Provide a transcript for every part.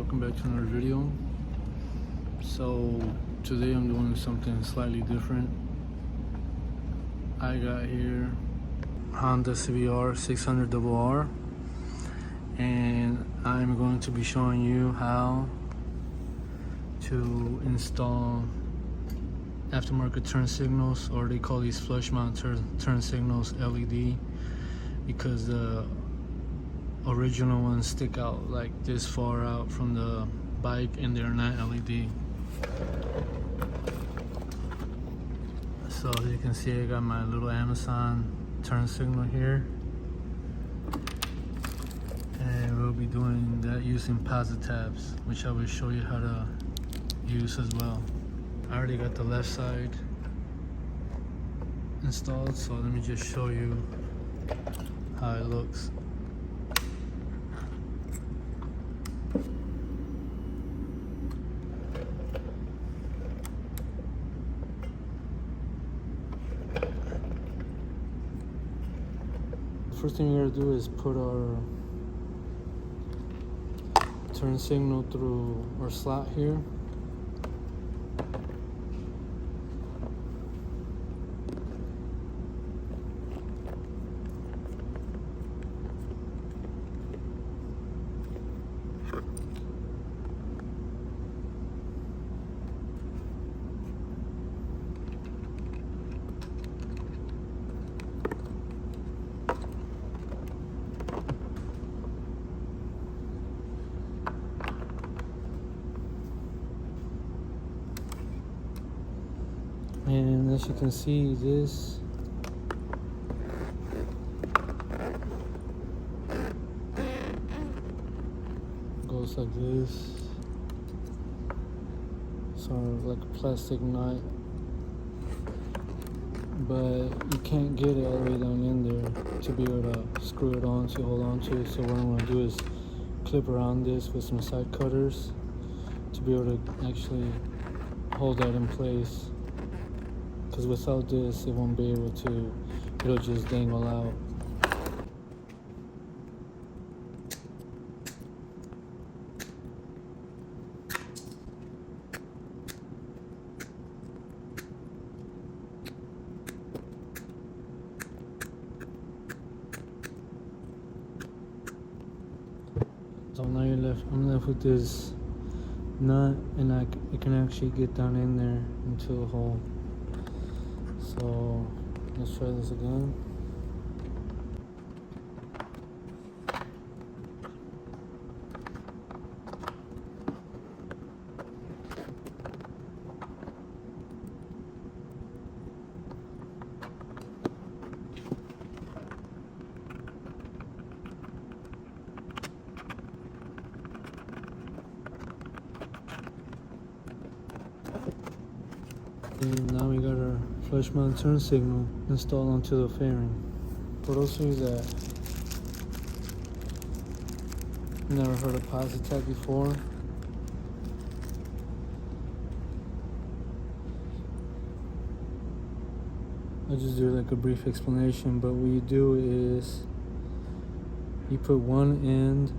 welcome back to another video. So today I'm doing something slightly different. I got here Honda CBR 600RR, and I'm going to be showing you how to install aftermarket turn signals, or they call these flush mount turn signals LED, because the original ones stick out like this far out from the bike and they're not LED. So as you can see, I got my little Amazon turn signal here, and we'll be doing that using Posi-Taps, which I will show you how to use as well. I already got the left side installed, so let me just show you how it looks. First thing we're gonna do is put our turn signal through our slot here. And as you can see, this goes like this, sort of like a plastic nut, but you can't get it all the way down in there to be able to screw it on to hold on to. So what I'm going to do is clip around this with some side cutters to be able to actually hold that in place. Because without this, it won't be able to, it'll just dangle out. So now I'm left with this nut, and it can actually get down in there into the hole. So let's try this again. And now we got our flush mount turn signal installed onto the fairing. For those of you that never heard of Posi-Tap before, I'll just do like a brief explanation. But what you do is you put one end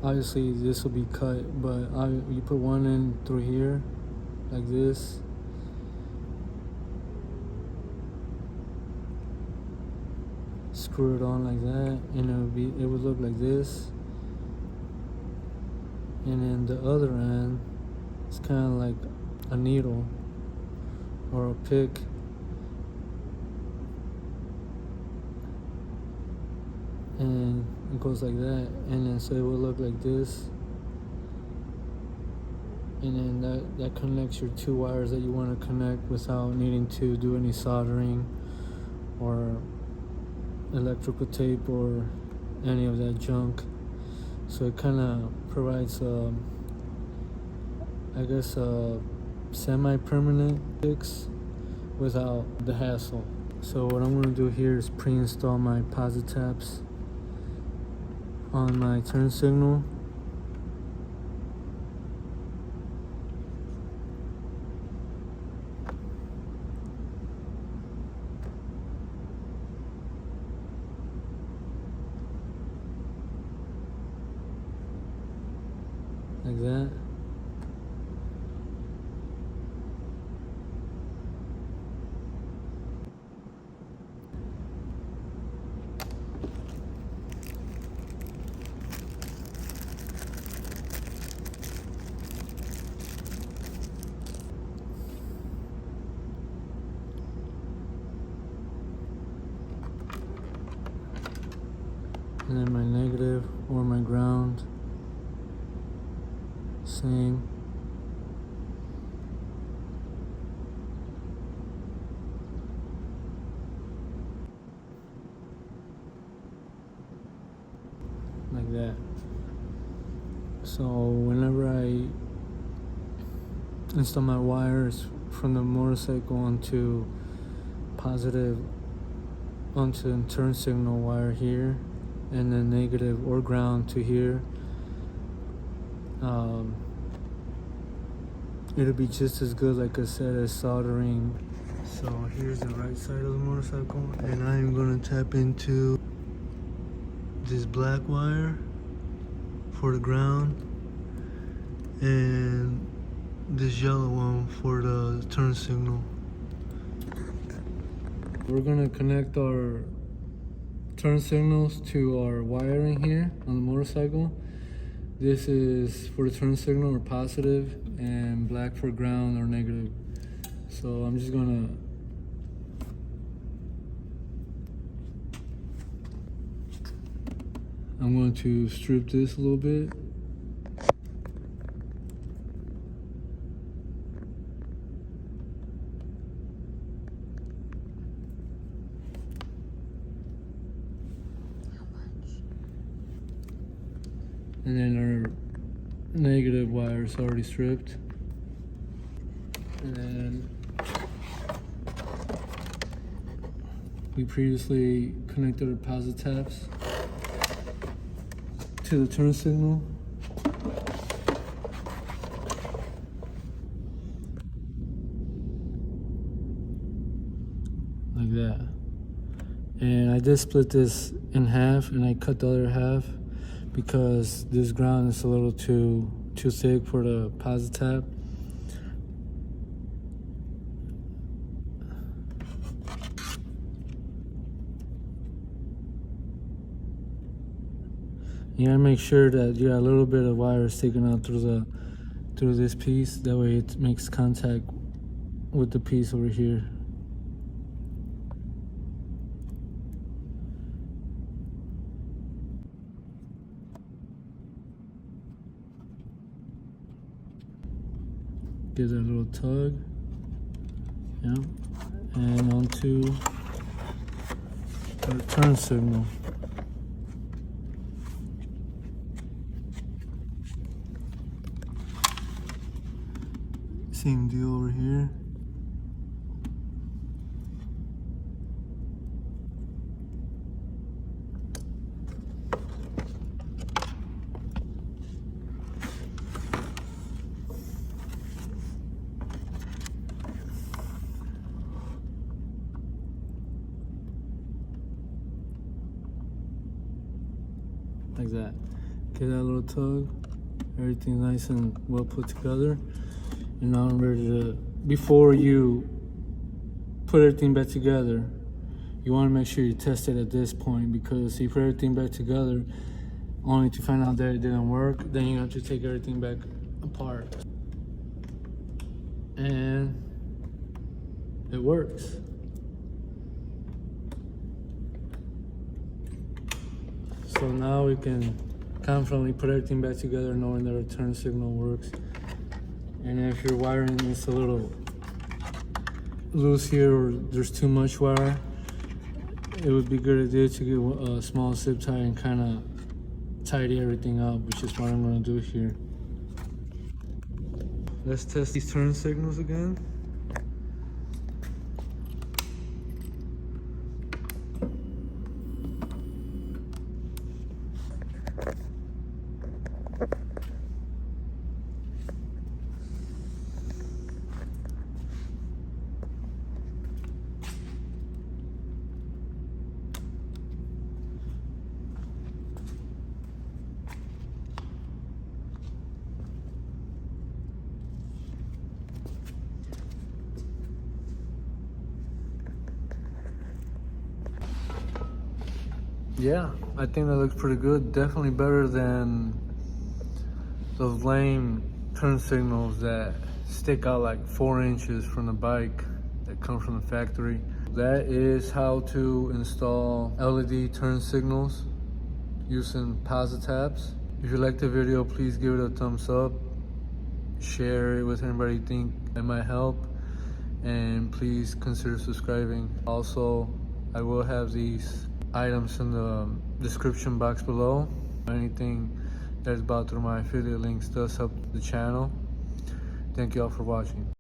obviously this will be cut, but you put one end through here like this, screw it on like that, and it would look like this. And then the other end is kind of like a needle or a pick, and it goes like that, and then so it will look like this, and then that connects your two wires that you want to connect without needing to do any soldering or electrical tape or any of that junk. So it kind of provides I guess a semi-permanent fix without the hassle. So what I'm going to do here is pre-install my Posi-Taps on my turn signal. like that. And then my negative or my ground, same. Like that. So whenever I install my wires from the motorcycle onto positive onto turn signal wire here, and then negative or ground to here, it'll be just as good, like I said, as soldering. So here's the right side of the motorcycle, and I'm gonna tap into this black wire for the ground and this yellow one for the turn signal. We're gonna connect our turn signals to our wiring here on the motorcycle. This is for the turn signal or positive, and black for ground or negative. So I'm just gonna to strip this a little bit. And then our negative wire is already stripped. And then we previously connected our Posi-Taps to the turn signal. Like that. And I did split this in half, and I cut the other half because this ground is a little too thick for the Posi-Tap. You gotta make sure that you got a little bit of wire sticking out through this piece. That way it makes contact with the piece over here. Give that a little tug. Yeah. And onto our turn signal. Same deal over here. Like that. Give that a little tug. Everything nice and well put together. And now I'm ready to, before you put everything back together, you want to make sure you test it at this point, because if you put everything back together only to find out that it didn't work, then you have to take everything back apart. And it works. So now we can confidently put everything back together knowing that our turn signal works. And if your wiring is a little loose here, or there's too much wire, it would be a good idea to get a small zip tie and kind of tidy everything up, which is what I'm going to do here. Let's test these turn signals again. Yeah, I think that looks pretty good. Definitely better than those lame turn signals that stick out like 4 inches from the bike that come from the factory. That is how to install LED turn signals using Posi-Taps. If you liked the video, please give it a thumbs up, share it with anybody you think it might help, and please consider subscribing. Also, I will have these items in the description box below. Anything that is bought through my affiliate links does help the channel. Thank you all for watching.